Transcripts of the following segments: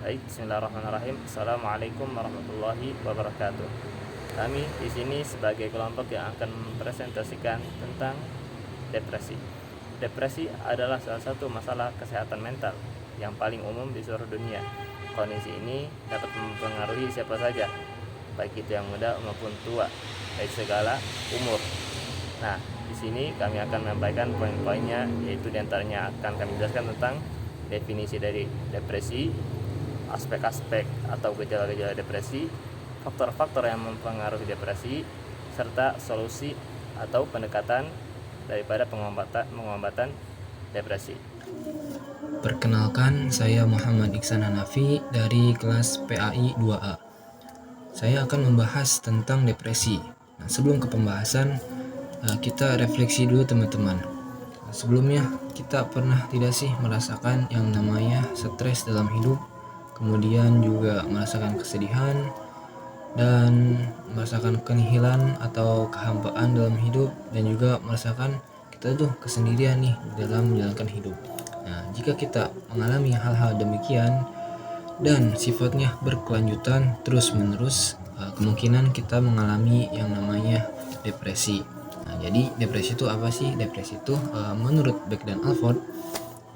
Baik, bismillahirrahmanirrahim. Assalamualaikum warahmatullahi wabarakatuh. Kami di sini sebagai kelompok yang akan mempresentasikan tentang depresi. Depresi adalah salah satu masalah kesehatan mental yang paling umum di seluruh dunia. Kondisi ini dapat mempengaruhi siapa saja, baik itu yang muda maupun tua, dari segala umur. Nah, di sini kami akan menyampaikan poin-poinnya, yaitu diantaranya akan kami jelaskan tentang definisi dari depresi, aspek-aspek atau gejala-gejala depresi, faktor-faktor yang mempengaruhi depresi, serta solusi atau pendekatan daripada pengobatan depresi. Perkenalkan, saya Muhammad Iksan Hanafi dari kelas PAI 2A. Saya akan membahas tentang depresi. Nah, sebelum ke pembahasan, kita refleksi dulu teman-teman. Sebelumnya, kita pernah tidak sih merasakan yang namanya stres dalam hidup, kemudian juga merasakan kesedihan, dan merasakan kenihilan atau kehampaan dalam hidup, dan juga merasakan kita tuh kesendirian nih dalam menjalankan hidup. Nah, jika kita mengalami hal-hal demikian dan sifatnya berkelanjutan terus-menerus, kemungkinan kita mengalami yang namanya depresi. Nah, jadi depresi itu apa sih? Depresi itu menurut Beck dan Alford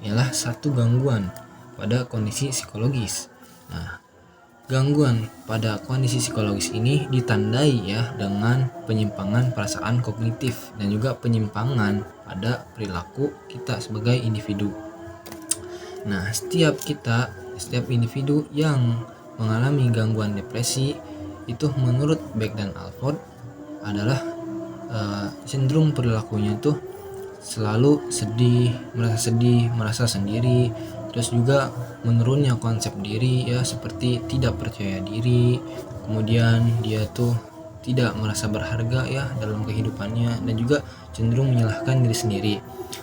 ialah satu gangguan pada kondisi psikologis. Nah, gangguan pada kondisi psikologis ini ditandai ya dengan penyimpangan perasaan kognitif dan juga penyimpangan pada perilaku kita sebagai individu. Nah, setiap individu yang mengalami gangguan depresi itu menurut Beck dan Alford adalah cenderung perilakunya itu selalu sedih, merasa sendiri, terus juga menurunnya konsep diri ya, seperti tidak percaya diri, kemudian dia tuh tidak merasa berharga ya dalam kehidupannya, dan juga cenderung menyalahkan diri sendiri.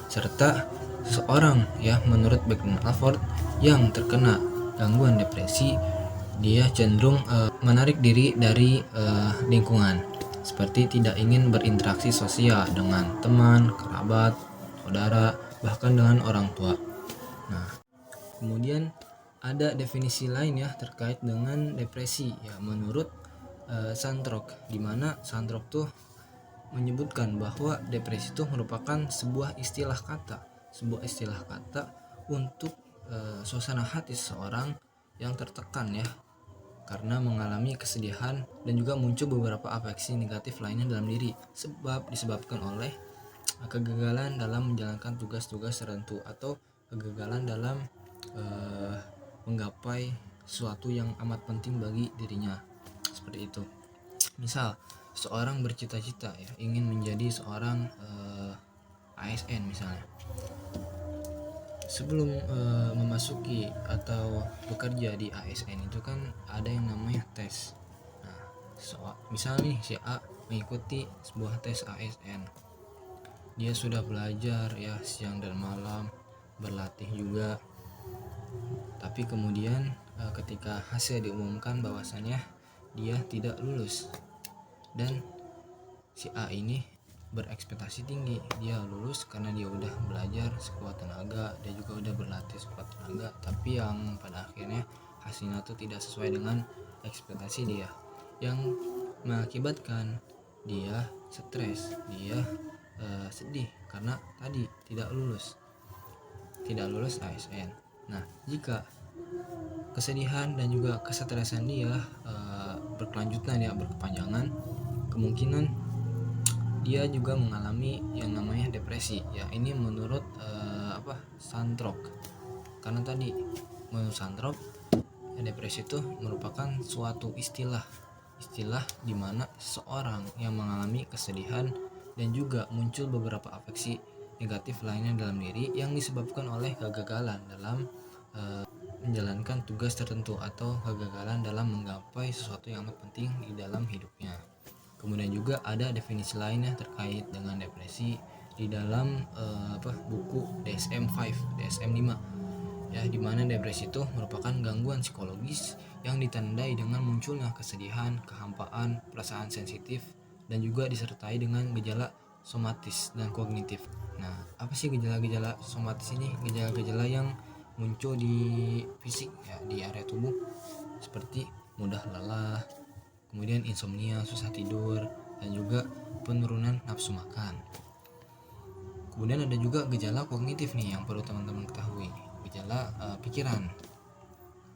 Serta seseorang ya menurut Beck dan Alford yang terkena gangguan depresi, dia cenderung menarik diri dari lingkungan, seperti tidak ingin berinteraksi sosial dengan teman, kerabat, saudara, bahkan dengan orang tua. Nah, kemudian ada definisi lain ya terkait dengan depresi ya menurut Santrok, di mana Santrok tuh menyebutkan bahwa depresi itu merupakan sebuah istilah kata untuk suasana hati seseorang yang tertekan ya karena mengalami kesedihan, dan juga muncul beberapa afeksi negatif lainnya dalam diri disebabkan oleh kegagalan dalam menjalankan tugas-tugas tertentu atau kegagalan dalam menggapai sesuatu yang amat penting bagi dirinya, seperti itu. Misal seorang bercita-cita ya ingin menjadi seorang ASN misalnya. Sebelum memasuki atau bekerja di ASN itu kan ada yang namanya tes. Nah, misalnya nih si A mengikuti sebuah tes ASN. Dia sudah belajar ya siang dan malam, berlatih juga. Tapi kemudian ketika hasil diumumkan bahwasannya dia tidak lulus. Dan si A ini berekspektasi tinggi dia lulus karena dia udah belajar sekuat tenaga, dia juga udah berlatih sekuat tenaga, tapi yang pada akhirnya hasilnya tuh tidak sesuai dengan ekspektasi dia, yang mengakibatkan dia stres, dia sedih karena tadi tidak lulus ASN. Nah, jika kesedihan dan juga kesetresan dia berkelanjutan ya, berkepanjangan, kemungkinan dia juga mengalami yang namanya depresi ya. Ini menurut Santrok, karena tadi menurut Santrok depresi itu merupakan suatu istilah di mana seseorang yang mengalami kesedihan dan juga muncul beberapa afeksi negatif lainnya dalam diri yang disebabkan oleh kegagalan dalam menjalankan tugas tertentu atau kegagalan dalam menggapai sesuatu yang amat penting di dalam hidupnya. Kemudian juga ada definisi lainnya terkait dengan depresi di dalam buku DSM-5 ya, di mana depresi itu merupakan gangguan psikologis yang ditandai dengan munculnya kesedihan, kehampaan, perasaan sensitif, dan juga disertai dengan gejala somatis dan kognitif. Nah, apa sih gejala-gejala somatis ini? Gejala-gejala yang muncul di fisik ya, di area tubuh, seperti mudah lelah, kemudian insomnia, susah tidur, dan juga penurunan nafsu makan. Kemudian ada juga gejala kognitif nih yang perlu teman-teman ketahui, gejala pikiran.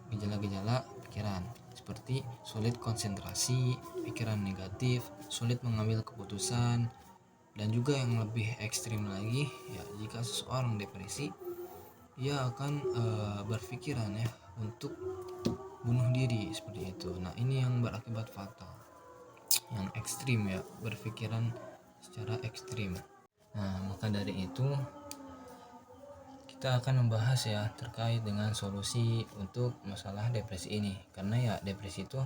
Gejala-gejala pikiran seperti sulit konsentrasi, pikiran negatif, sulit mengambil keputusan, dan juga yang lebih ekstrim lagi ya, jika seseorang depresi, ia akan berpikiran ya untuk bunuh diri seperti itu. Nah, ini yang berakibat fatal, yang ekstrim ya, berpikiran secara ekstrim. Nah, maka dari itu kita akan membahas ya terkait dengan solusi untuk masalah depresi ini, karena ya depresi itu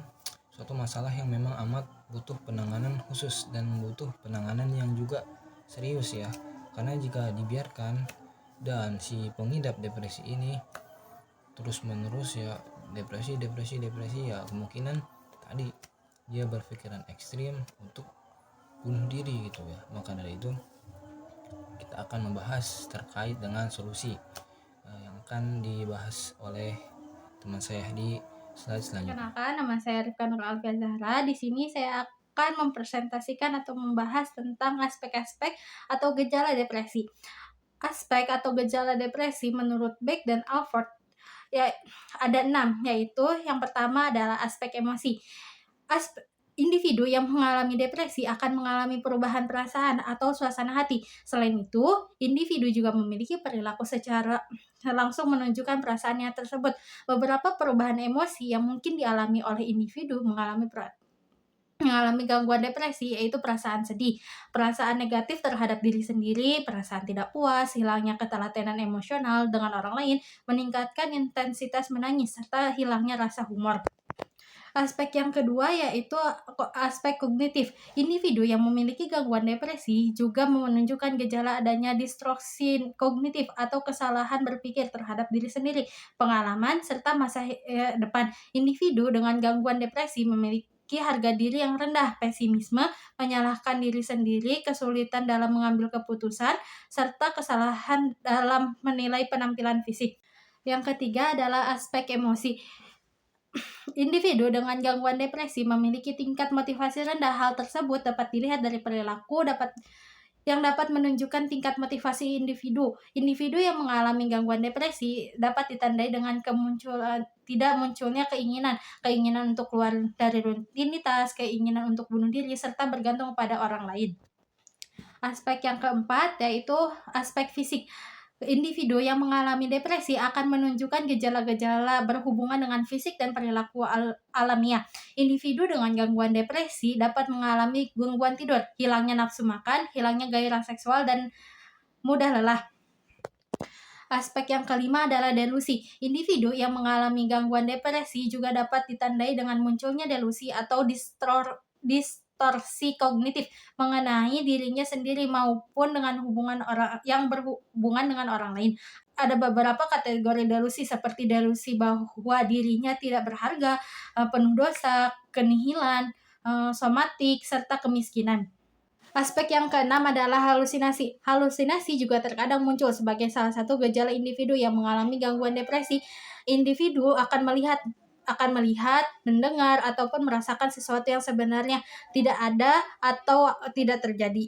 suatu masalah yang memang amat butuh penanganan khusus dan butuh penanganan yang juga serius ya, karena jika dibiarkan dan si pengidap depresi ini terus menerus ya depresi ya, kemungkinan tadi dia berpikiran ekstrim untuk bunuh diri gitu ya. Maka dari itu kita akan membahas terkait dengan solusi yang akan dibahas oleh teman saya di slide selanjutnya. Kenalkan, nama saya Rifka Nur Alfia Zahra. Di sini saya akan mempresentasikan atau membahas tentang aspek-aspek atau gejala depresi. Aspek atau gejala depresi menurut Beck dan Alford ya ada 6, yaitu yang pertama adalah aspek emosi. Individu yang mengalami depresi akan mengalami perubahan perasaan atau suasana hati. Selain itu, individu juga memiliki perilaku secara langsung menunjukkan perasaannya tersebut. Beberapa perubahan emosi yang mungkin dialami oleh individu mengalami gangguan depresi, yaitu perasaan sedih, perasaan negatif terhadap diri sendiri, perasaan tidak puas, hilangnya ketelatenan emosional dengan orang lain, meningkatkan intensitas menangis, serta hilangnya rasa humor. Aspek yang kedua yaitu aspek kognitif. Individu yang memiliki gangguan depresi juga menunjukkan gejala adanya distorsi kognitif atau kesalahan berpikir terhadap diri sendiri, pengalaman, serta masa depan. Individu dengan gangguan depresi memiliki harga diri yang rendah, pesimisme, menyalahkan diri sendiri, kesulitan dalam mengambil keputusan, serta kesalahan dalam menilai penampilan fisik. Yang ketiga adalah aspek emosi. Individu dengan gangguan depresi memiliki tingkat motivasi rendah. Hal tersebut dapat dilihat dari perilaku yang dapat menunjukkan tingkat motivasi individu. Individu yang mengalami gangguan depresi dapat ditandai dengan tidak munculnya keinginan untuk keluar dari rutinitas, keinginan untuk bunuh diri, serta bergantung pada orang lain. Aspek yang keempat yaitu aspek fisik. Individu yang mengalami depresi akan menunjukkan gejala-gejala berhubungan dengan fisik dan perilaku alamiah. Individu dengan gangguan depresi dapat mengalami gangguan tidur, hilangnya nafsu makan, hilangnya gairah seksual, dan mudah lelah. Aspek yang kelima adalah delusi. Individu yang mengalami gangguan depresi juga dapat ditandai dengan munculnya delusi atau distorsi kognitif mengenai dirinya sendiri maupun dengan berhubungan dengan orang lain. Ada beberapa kategori delusi seperti delusi bahwa dirinya tidak berharga, penuh dosa, kenihilan, somatik, serta kemiskinan. Aspek yang keenam adalah halusinasi. Halusinasi juga terkadang muncul sebagai salah satu gejala individu yang mengalami gangguan depresi. Individu akan melihat, mendengar, ataupun merasakan sesuatu yang sebenarnya tidak ada atau tidak terjadi.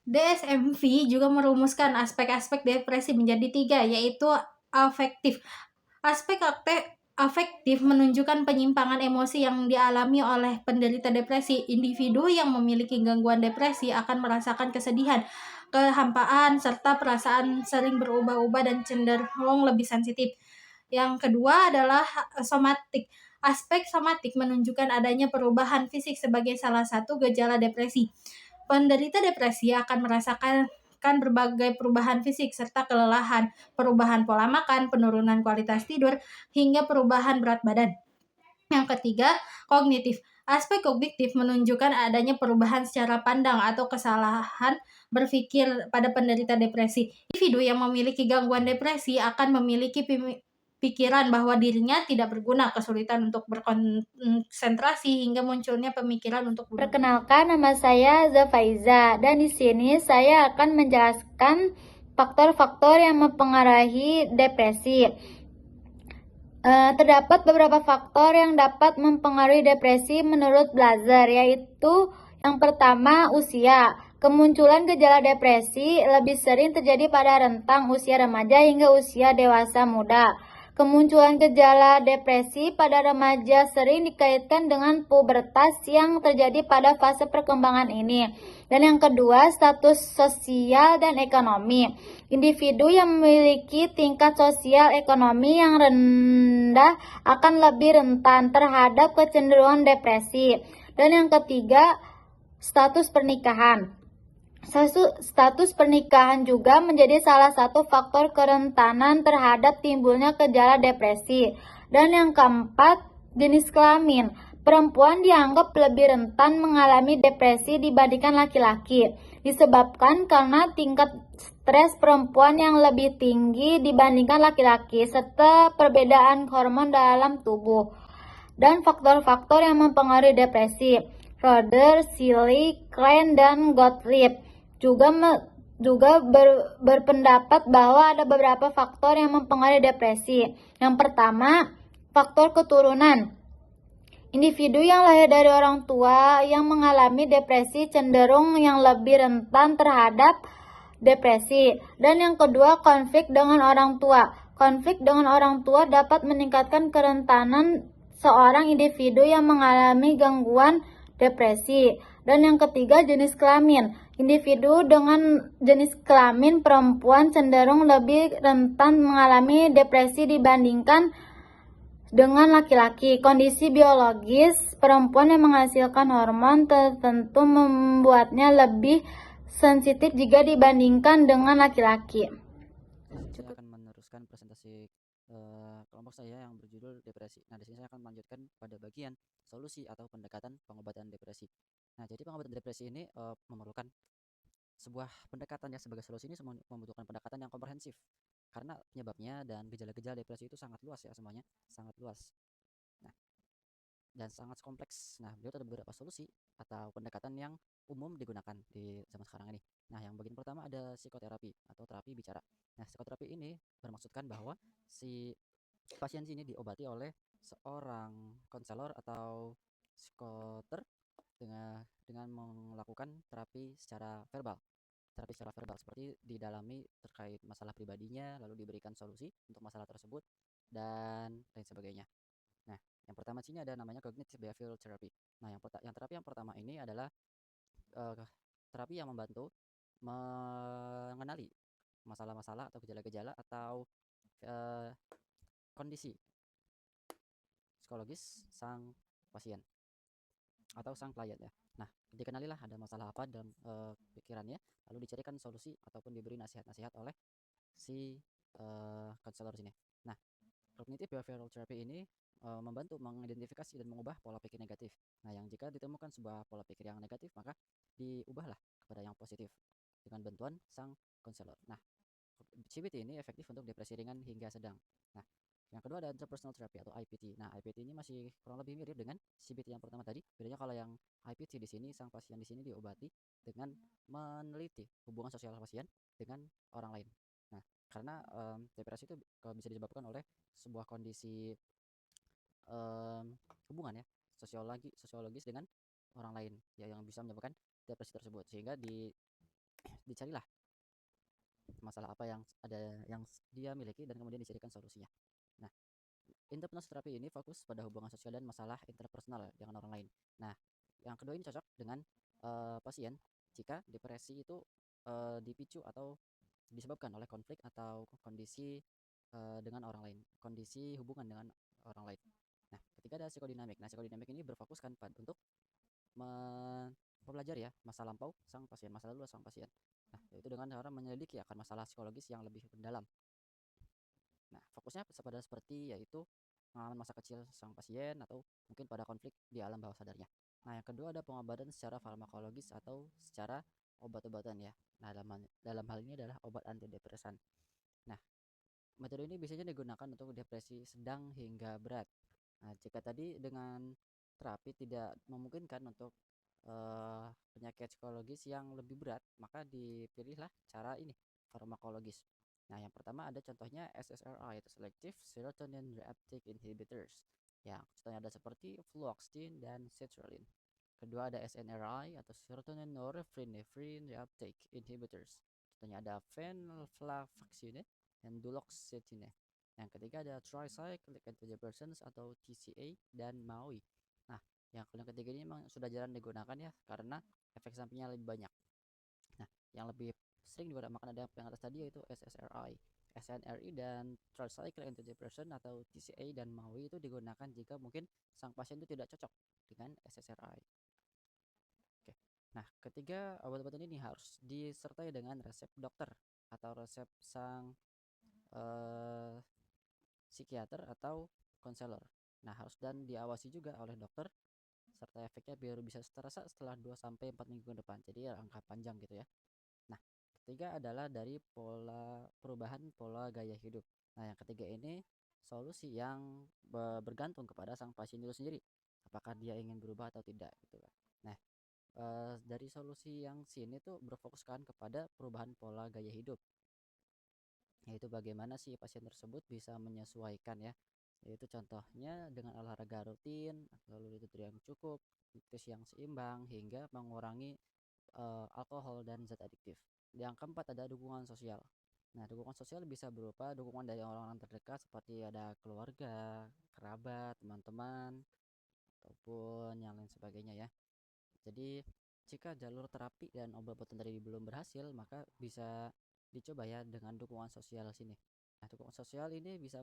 DSM-V juga merumuskan aspek-aspek depresi menjadi 3, yaitu afektif. Aspek afektif menunjukkan penyimpangan emosi yang dialami oleh penderita depresi. Individu yang memiliki gangguan depresi akan merasakan kesedihan, kehampaan, serta perasaan sering berubah-ubah dan cenderung lebih sensitif. Yang kedua adalah somatik. Aspek somatik menunjukkan adanya perubahan fisik sebagai salah satu gejala depresi. Penderita depresi akan merasakan berbagai perubahan fisik serta kelelahan, perubahan pola makan, penurunan kualitas tidur, hingga perubahan berat badan. Yang ketiga, kognitif. Aspek kognitif menunjukkan adanya perubahan secara pandang atau kesalahan berpikir pada penderita depresi. Individu yang memiliki gangguan depresi akan memiliki pikiran bahwa dirinya tidak berguna, kesulitan untuk berkonsentrasi, hingga munculnya pemikiran untuk bunuh. Perkenalkan, nama saya Zafaiza, dan di sini saya akan menjelaskan faktor-faktor yang mempengaruhi depresi. Terdapat beberapa faktor yang dapat mempengaruhi depresi menurut Blazer, yaitu yang pertama, usia. Kemunculan gejala depresi lebih sering terjadi pada rentang usia remaja hingga usia dewasa muda. Kemunculan gejala depresi pada remaja sering dikaitkan dengan pubertas yang terjadi pada fase perkembangan ini. Dan yang kedua, status sosial dan ekonomi. Individu yang memiliki tingkat sosial ekonomi yang rendah akan lebih rentan terhadap kecenderungan depresi. Dan yang ketiga, status pernikahan. Status pernikahan juga menjadi salah satu faktor kerentanan terhadap timbulnya gejala depresi. Dan yang keempat, jenis kelamin. Perempuan dianggap lebih rentan mengalami depresi dibandingkan laki-laki, disebabkan karena tingkat stres perempuan yang lebih tinggi dibandingkan laki-laki, serta perbedaan hormon dalam tubuh. Dan faktor-faktor yang mempengaruhi depresi. Roder, Seeley, Klein, dan Gottlieb juga berpendapat bahwa ada beberapa faktor yang mempengaruhi depresi. Yang pertama, faktor keturunan. Individu yang lahir dari orang tua yang mengalami depresi cenderung yang lebih rentan terhadap depresi. Dan yang kedua, konflik dengan orang tua. Konflik dengan orang tua dapat meningkatkan kerentanan seorang individu yang mengalami gangguan depresi. Dan yang ketiga, jenis kelamin. Individu dengan jenis kelamin perempuan cenderung lebih rentan mengalami depresi dibandingkan dengan laki-laki. Kondisi biologis perempuan yang menghasilkan hormon tertentu membuatnya lebih sensitif jika dibandingkan dengan laki-laki. Saya akan meneruskan presentasi kelompok saya yang berjudul depresi. Nah, di sini saya akan melanjutkan pada bagian solusi atau pendekatan pengobatan depresi. Nah, jadi pengobatan depresi ini memerlukan sebuah pendekatan ya. Sebagai solusi ini membutuhkan pendekatan yang komprehensif karena penyebabnya dan gejala-gejala depresi itu sangat luas ya, semuanya sangat luas. Nah, dan sangat kompleks. Nah, beliau ada beberapa solusi atau pendekatan yang umum digunakan di zaman sekarang ini. Nah, yang bagian pertama ada psikoterapi atau terapi bicara. Nah, psikoterapi ini bermaksudkan bahwa si pasien sini diobati oleh seorang konselor atau psikoter dengan melakukan terapi secara verbal. Terapi secara verbal seperti didalami terkait masalah pribadinya, lalu diberikan solusi untuk masalah tersebut dan lain sebagainya. Nah, yang pertama sini ada namanya cognitive behavioral therapy. Nah, yang terapi yang pertama ini adalah terapi yang membantu mengenali masalah-masalah atau gejala-gejala atau kondisi psikologis sang pasien atau sang klien ya. Nah, dikenalilah ada masalah apa dalam pikirannya, lalu dicarikan solusi ataupun diberi nasihat-nasihat oleh si konselor sini. Nah, cognitive behavioral therapy ini membantu mengidentifikasi dan mengubah pola pikir negatif. Nah, yang jika ditemukan sebuah pola pikir yang negatif, maka diubahlah kepada yang positif dengan bantuan sang konselor. Nah, CBT ini efektif untuk depresi ringan hingga sedang. Nah, yang kedua ada interpersonal therapy atau IPT. Nah, IPT ini masih kurang lebih mirip dengan CBT yang pertama tadi. Bedanya kalau yang IPT di sini sang pasien di sini diobati dengan meneliti hubungan sosial pasien dengan orang lain. Nah, karena depresi itu bisa disebabkan oleh sebuah kondisi hubungan ya sosiologis dengan orang lain ya yang bisa menyebabkan depresi tersebut, sehingga dicarilah masalah apa yang dia miliki dan kemudian dicarikan solusinya. Nah, interpersonal therapy ini fokus pada hubungan sosial dan masalah interpersonal dengan orang lain. Nah, yang kedua ini cocok dengan pasien jika depresi itu dipicu atau disebabkan oleh konflik atau kondisi dengan orang lain, kondisi hubungan dengan orang lain. Nah, ketiga ada psikodinamik. Nah, psikodinamik ini berfokuskan untuk mempelajari ya masa lampau sang pasien, masa lalu sang pasien. Nah, yaitu dengan cara menyelidiki akan masalah psikologis yang lebih mendalam. Nah, fokusnya pada seperti yaitu pengalaman masa kecil sang pasien atau mungkin pada konflik di alam bawah sadarnya. Nah, yang kedua ada pengobatan secara farmakologis atau secara obat-obatan ya. Nah, dalam hal ini adalah obat antidepresan. Nah, metode ini biasanya digunakan untuk depresi sedang hingga berat. Nah, jika tadi dengan terapi tidak memungkinkan untuk penyakit psikologis yang lebih berat, maka dipilihlah cara ini, farmakologis. Nah, yang pertama ada contohnya SSRI, yaitu Selective Serotonin Reuptake Inhibitors. Ya, contohnya ada seperti fluoxetine dan sertraline. Kedua ada SNRI atau Serotonin Norepinephrine Reuptake Inhibitors. Contohnya ada venlafaxine dan duloxetine. Yang ketiga ada tricyclic antidepressants atau TCA dan MAOI. Nah, yang ketiga ini memang sudah jarang digunakan ya karena efek sampingnya lebih banyak. Nah, yang lebih sering digunakan ada yang atas tadi yaitu SSRI, SNRI dan tricyclic antidepressant atau TCA dan MAOI itu digunakan jika mungkin sang pasien itu tidak cocok dengan SSRI. Oke. Nah, ketiga obat-obatan ini harus disertai dengan resep dokter atau resep sang eh, psikiater atau konselor. Nah, harus dan diawasi juga oleh dokter serta efeknya biar bisa terasa setelah 2 sampai 4 minggu ke depan. Jadi ya angka panjang gitu ya. Nah, ketiga adalah dari perubahan pola gaya hidup. Nah, yang ketiga ini solusi yang bergantung kepada sang pasien itu sendiri. Apakah dia ingin berubah atau tidak gitu kan. Nah, dari solusi yang sini tuh berfokuskan kepada perubahan pola gaya hidup, yaitu bagaimana si pasien tersebut bisa menyesuaikan ya, yaitu contohnya dengan olahraga rutin, lalu tidur yang cukup, nutrisi yang seimbang, hingga mengurangi alkohol dan zat adiktif. Yang keempat ada dukungan sosial. Nah, dukungan sosial bisa berupa dukungan dari orang-orang terdekat seperti ada keluarga, kerabat, teman-teman, ataupun yang lain sebagainya ya. Jadi, jika jalur terapi dan obat-obatan tadi belum berhasil, maka bisa dicoba ya dengan dukungan sosial sini. Nah, dukungan sosial ini bisa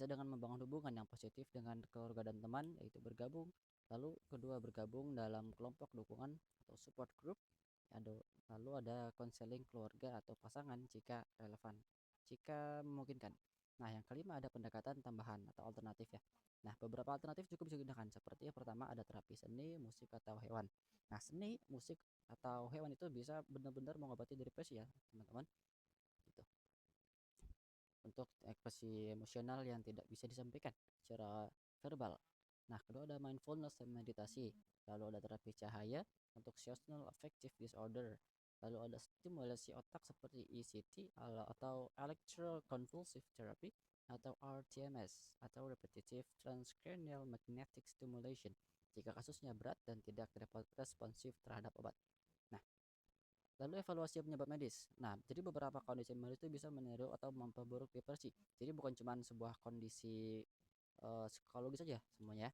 dengan membangun hubungan yang positif dengan keluarga dan teman, yaitu bergabung. Lalu kedua bergabung dalam kelompok dukungan atau support group. Lalu ada konseling keluarga atau pasangan jika relevan, jika memungkinkan. Nah, yang kelima ada pendekatan tambahan atau alternatif ya. Nah, beberapa alternatif cukup bisa digunakan seperti yang pertama ada terapi seni, musik atau hewan. Nah, seni, musik atau hewan itu bisa benar-benar mengobati depresi ya, teman-teman. Gitu. Untuk ekspresi emosional yang tidak bisa disampaikan secara verbal. Nah, kedua ada mindfulness dan meditasi. Lalu ada terapi cahaya untuk seasonal affective disorder. Lalu ada stimulasi otak seperti ECT atau electroconvulsive therapy atau RTMS atau repetitive transcranial magnetic stimulation jika kasusnya berat dan tidak responsif terhadap obat. Nah, lalu evaluasi penyebab medis. Nah, jadi beberapa kondisi medis itu bisa meniru atau memperburuk depresi. Jadi bukan cuma sebuah kondisi psikologis saja semuanya.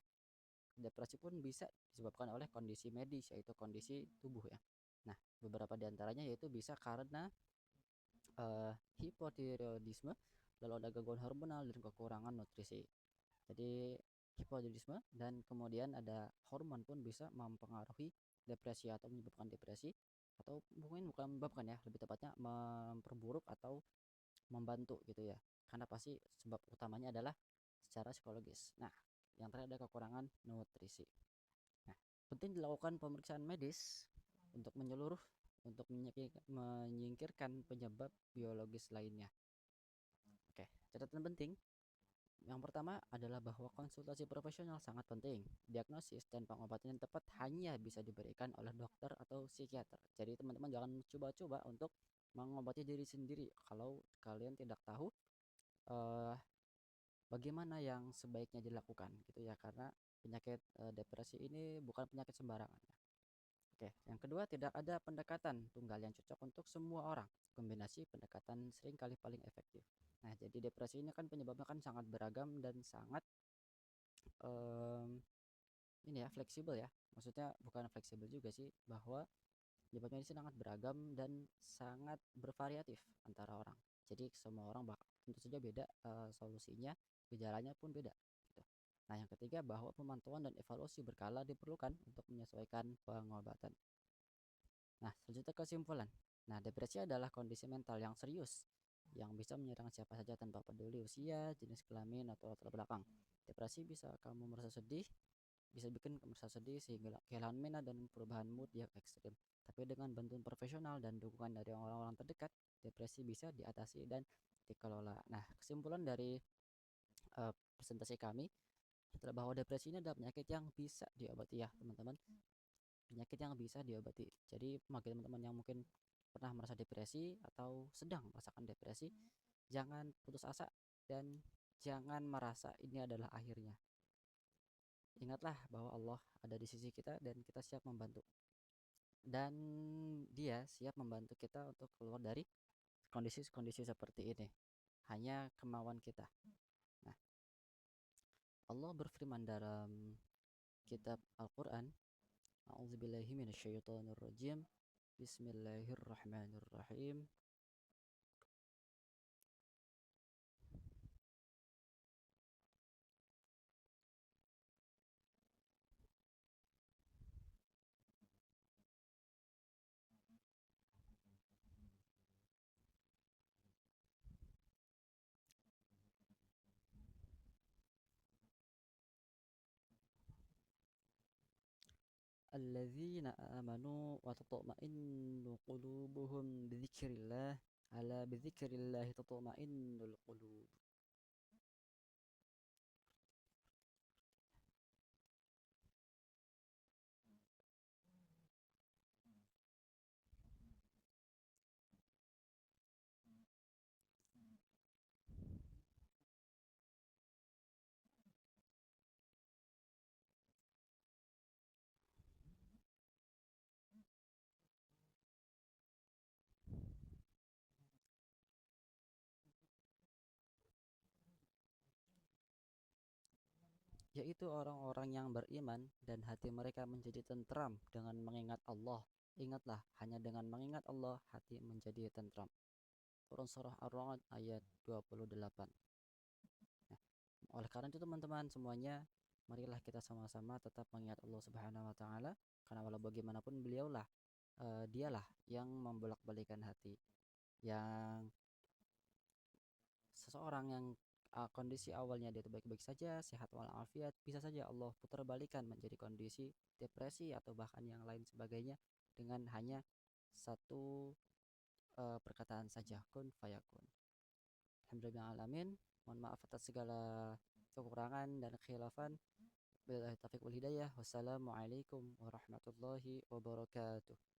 Depresi pun bisa disebabkan oleh kondisi medis, yaitu kondisi tubuh ya. Nah, beberapa diantaranya yaitu bisa karena hipotiroidisme, lalu ada gangguan hormonal dan kekurangan nutrisi. Jadi hipotiroidisme dan kemudian ada hormon pun bisa mempengaruhi depresi atau menyebabkan depresi, atau mungkin bukan menyebabkan ya, lebih tepatnya memperburuk atau membantu gitu ya, karena pasti sebab utamanya adalah secara psikologis. Nah, yang terakhir ada kekurangan nutrisi. Nah, penting dilakukan pemeriksaan medis untuk menyeluruh untuk menyingkirkan penyebab biologis lainnya. Oke, catatan penting. Yang pertama adalah bahwa konsultasi profesional sangat penting. Diagnosis dan pengobatan yang tepat hanya bisa diberikan oleh dokter atau psikiater. Jadi teman-teman jangan coba-coba untuk mengobati diri sendiri kalau kalian tidak tahu bagaimana yang sebaiknya dilakukan gitu ya, karena penyakit depresi ini bukan penyakit sembarangan. Oke, yang kedua tidak ada pendekatan tunggal yang cocok untuk semua orang. Kombinasi pendekatan seringkali paling efektif. Nah, jadi depresi ini kan penyebabnya kan sangat beragam dan sangat ini ya fleksibel ya. Maksudnya bukan fleksibel juga sih, bahwa penyebabnya ini sangat beragam dan sangat bervariatif antara orang. Jadi semua orang tentu saja beda solusinya, gejalanya pun beda gitu. Nah, yang ketiga bahwa pemantauan dan evaluasi berkala diperlukan untuk menyesuaikan pengobatan. Nah, selanjutnya kesimpulan. Nah, depresi adalah kondisi mental yang serius yang bisa menyerang siapa saja tanpa peduli usia, jenis kelamin, atau latar belakang. Depresi bisa kamu merasa sedih, bisa bikin kamu merasa sedih sehingga kehilangan minat dan perubahan mood yang ekstrim. Tapi dengan bantuan profesional dan dukungan dari orang-orang terdekat, depresi bisa diatasi dan dikelola. Nah, kesimpulan dari presentasi kami adalah bahwa depresi ini adalah penyakit yang bisa diobati ya, teman-teman. Penyakit yang bisa diobati. Jadi bagi teman-teman yang mungkin pernah merasa depresi atau sedang merasakan depresi, jangan putus asa dan jangan merasa ini adalah akhirnya. Ingatlah bahwa Allah ada di sisi kita dan kita siap membantu. Dan Dia siap membantu kita untuk keluar dari kondisi-kondisi seperti ini. Hanya kemauan kita. Nah, Allah berfirman dalam kitab Al-Quran, A'udzubillahi minasyaitonirrajim. Bismillahirrahmanirrahim. Alladzina amanu wa tatma'innu qulubuhum bidzikrillah. Ala bidzikrillah tatma'innul qulub. Yaitu orang-orang yang beriman dan hati mereka menjadi tentram dengan mengingat Allah. Ingatlah, hanya dengan mengingat Allah hati menjadi tentram. Quran Surah Ar-Ra'd ayat 28. Nah, oleh karena itu teman-teman semuanya, marilah kita sama-sama tetap mengingat Allah Subhanahu wa taala, karena walau bagaimanapun beliaulah dialah yang membolak-balikan hati. Yang seseorang yang kondisi awalnya dia itu baik-baik saja, sehat walafiat, bisa saja Allah putar balikan menjadi kondisi depresi atau bahkan yang lain sebagainya dengan hanya satu perkataan saja, kun fayakun. Alhamdulillahirrahmanirrahim. Mohon maaf atas segala kekurangan dan kekhilafan. Billahi taufiq wal hidayah. Wassalamualaikum warahmatullahi wabarakatuh.